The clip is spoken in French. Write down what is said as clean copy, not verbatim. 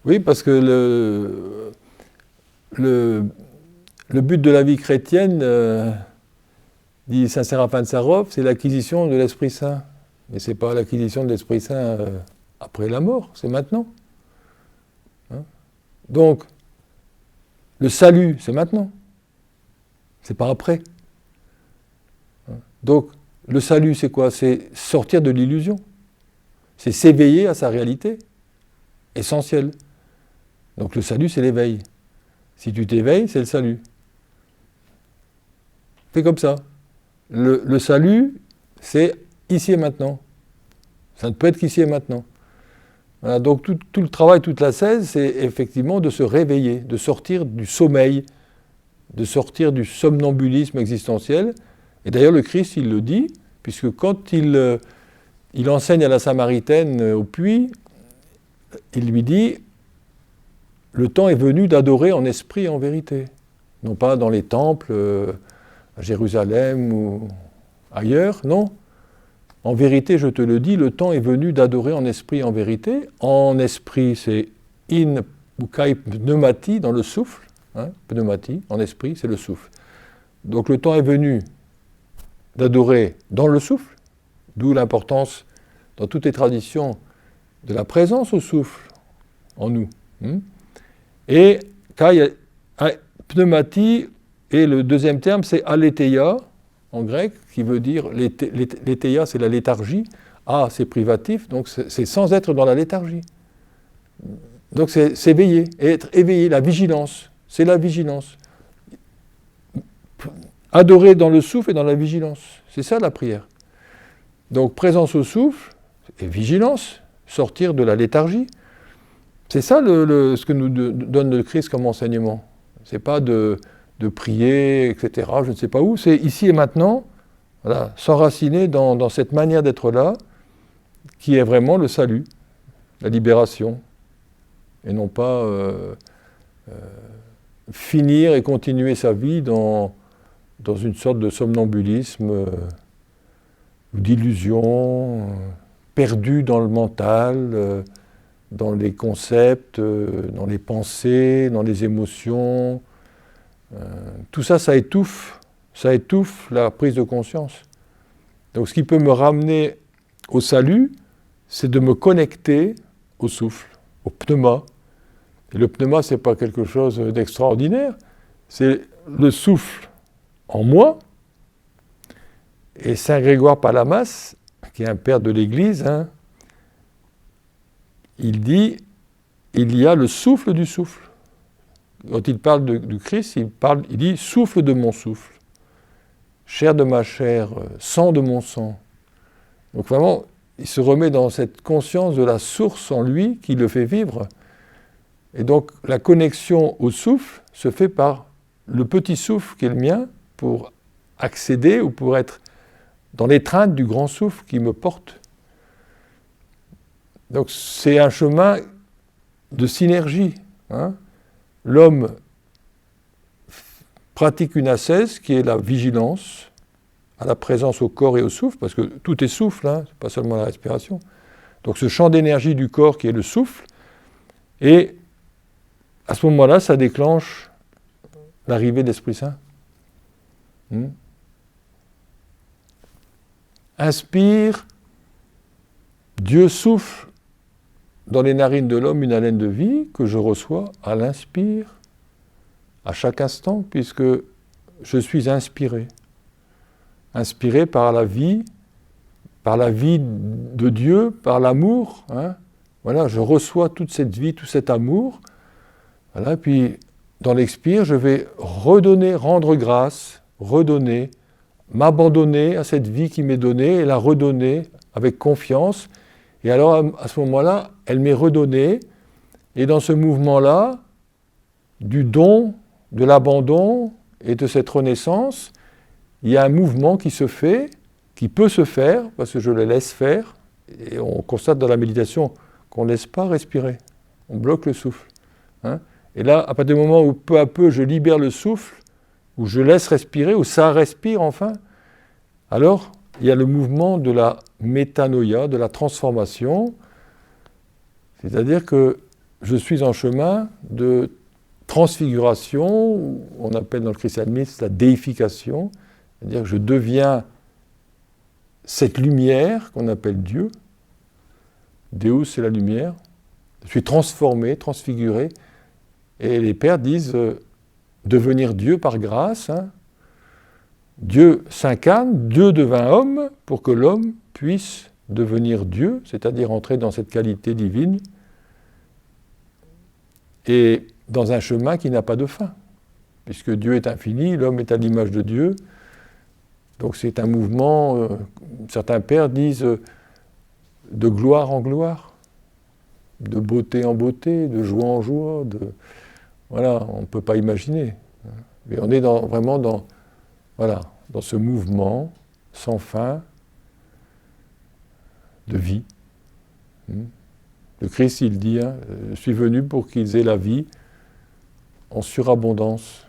Oui, parce que le but de la vie chrétienne, dit saint Séraphin de Sarov, c'est l'acquisition de l'Esprit Saint. Mais ce n'est pas l'acquisition de l'Esprit Saint après la mort, c'est maintenant. Hein? Donc, le salut, c'est maintenant. C'est pas après. Hein? Donc, le salut, c'est quoi? C'est sortir de l'illusion. C'est s'éveiller à sa réalité essentielle. Donc, le salut, c'est l'éveil. Si tu t'éveilles, c'est le salut. C'est comme ça. Le salut, c'est ici et maintenant. Ça ne peut être qu'ici et maintenant. Voilà, donc tout le travail, toute la l'ascèse, c'est effectivement de se réveiller, de sortir du sommeil, de sortir du somnambulisme existentiel. Et d'ailleurs, le Christ, il le dit, puisque quand il enseigne à la Samaritaine au puits, il lui dit « Le temps est venu d'adorer en esprit et en vérité. » Non pas dans les temples, à Jérusalem ou ailleurs, non. En vérité, je te le dis, le temps est venu d'adorer en esprit et en vérité. En esprit, c'est in ou kai pneumati, dans le souffle. Hein, pneumati, en esprit, c'est le souffle. Donc le temps est venu d'adorer dans le souffle, d'où l'importance, dans toutes les traditions, de la présence au souffle en nous. Et kai pneumati, et le deuxième terme, c'est aletheia, en grec, qui veut dire, letheia, c'est la léthargie, c'est privatif, donc c'est sans être dans la léthargie. Donc c'est s'éveiller, être éveillé, la vigilance, c'est la vigilance. Adorer dans le souffle et dans la vigilance, c'est ça la prière. Donc présence au souffle et vigilance, sortir de la léthargie, c'est ça ce que nous donne le Christ comme enseignement. C'est pas de prier, etc., je ne sais pas où, c'est ici et maintenant, voilà, s'enraciner dans cette manière d'être là, qui est vraiment le salut, la libération, et non pas finir et continuer sa vie dans une sorte de somnambulisme, d'illusion, perdu dans le mental, dans les concepts, dans les pensées, dans les émotions. Tout ça, ça étouffe la prise de conscience. Donc ce qui peut me ramener au salut, c'est de me connecter au souffle, au pneuma. Et le pneuma, ce n'est pas quelque chose d'extraordinaire, c'est le souffle en moi. Et saint Grégoire Palamas, qui est un père de l'Église, il dit, il y a le souffle du souffle. Quand il parle du Christ, il dit « souffle de mon souffle, chair de ma chair, sang de mon sang ». Donc vraiment, il se remet dans cette conscience de la source en lui qui le fait vivre. Et donc la connexion au souffle se fait par le petit souffle qui est le mien pour accéder ou pour être dans l'étreinte du grand souffle qui me porte. Donc c'est un chemin de synergie. L'homme pratique une ascèse qui est la vigilance à la présence au corps et au souffle, parce que tout est souffle, c'est pas seulement la respiration. Donc ce champ d'énergie du corps qui est le souffle, et à ce moment-là, ça déclenche l'arrivée de l'Esprit Saint. Inspire, Dieu souffle dans les narines de l'homme une haleine de vie que je reçois à l'inspire, à chaque instant, puisque je suis inspiré. Inspiré par la vie de Dieu, par l'amour. Voilà, je reçois toute cette vie, tout cet amour. Voilà, puis dans l'expire, je vais redonner, rendre grâce, redonner, m'abandonner à cette vie qui m'est donnée et la redonner avec confiance. Et alors, à ce moment-là, elle m'est redonnée. Et dans ce mouvement-là, du don, de l'abandon et de cette renaissance, il y a un mouvement qui se fait, qui peut se faire, parce que je le laisse faire. Et on constate dans la méditation qu'on ne laisse pas respirer. On bloque le souffle. Et là, à partir du moment où peu à peu je libère le souffle, où je laisse respirer, où ça respire enfin, alors il y a le mouvement de la métanoïa, de la transformation. C'est-à-dire que je suis en chemin de transfiguration, on appelle dans le christianisme la déification, c'est-à-dire que je deviens cette lumière qu'on appelle Dieu. Deus, c'est la lumière. Je suis transformé, transfiguré. Et les pères disent devenir Dieu par grâce. Hein. Dieu s'incarne, Dieu devint homme pour que l'homme puisse devenir Dieu, c'est-à-dire entrer dans cette qualité divine et dans un chemin qui n'a pas de fin. Puisque Dieu est infini, l'homme est à l'image de Dieu. Donc c'est un mouvement, certains pères disent, de gloire en gloire, de beauté en beauté, de joie en joie, voilà, on ne peut pas imaginer. Mais on est vraiment dans ce mouvement sans fin de vie. Le Christ, il dit, je suis venu pour qu'ils aient la vie en surabondance.